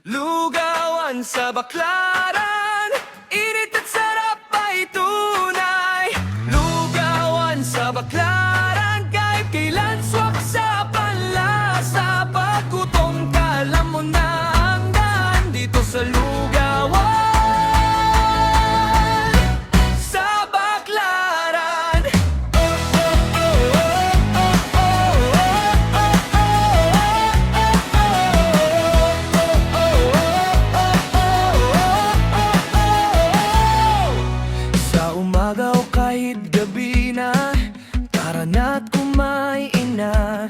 Lugawan sa Baclaran, init at sarap ay tunay. Lugawan sa Baclaran, kahit kailan swak sa panlasa. Pag gutom ka, alam mo na ang daan dito sa Lugawan sa Baclaran. Sa umaga o kahit gabi na, tara na't kumain na.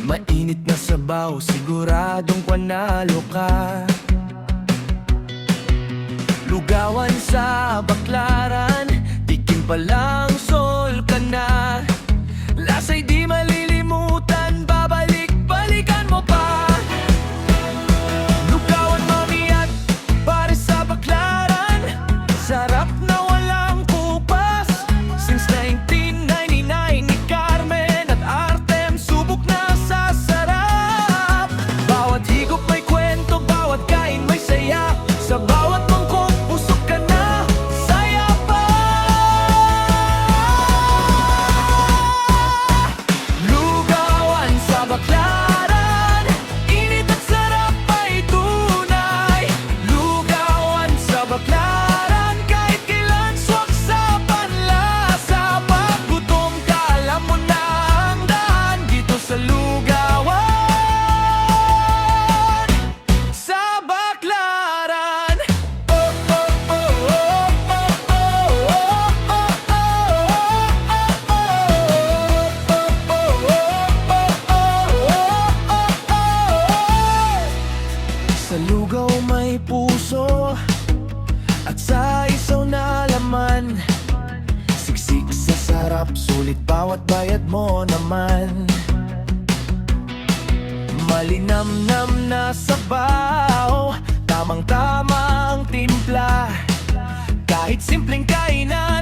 Mainit na sabaw, siguradong panalo ka. Lugawan sa Baclaran, tikim pa lang sol ka na. Lasa'y di malilimutan, babalik-balikan mo pa. Lugawan, mami at pare sa Baclaran, sarap na walang kupas. Since 1999 ni Carmen at Artem, subok na sa sarap. Bawat higop may kwento, bawat kain may saya. Sa bawat mangkok, busog ka na, saya pa. Lugawan sa Baclaran, init at sarap ay tunay. Lugawan sa Baclaran, kahit kailan swak sa panlasa. Pag gutom ka, alam mo na ang daan dito sa Lugawan sa Baclaran. Sa lugaw may puso at sa isaw na laman. Siksik sa sarap, sulit bawat bayad mo naman. Malinamnam na sabaw, tamang-tama ang timpla. Kahit simpleng kainan,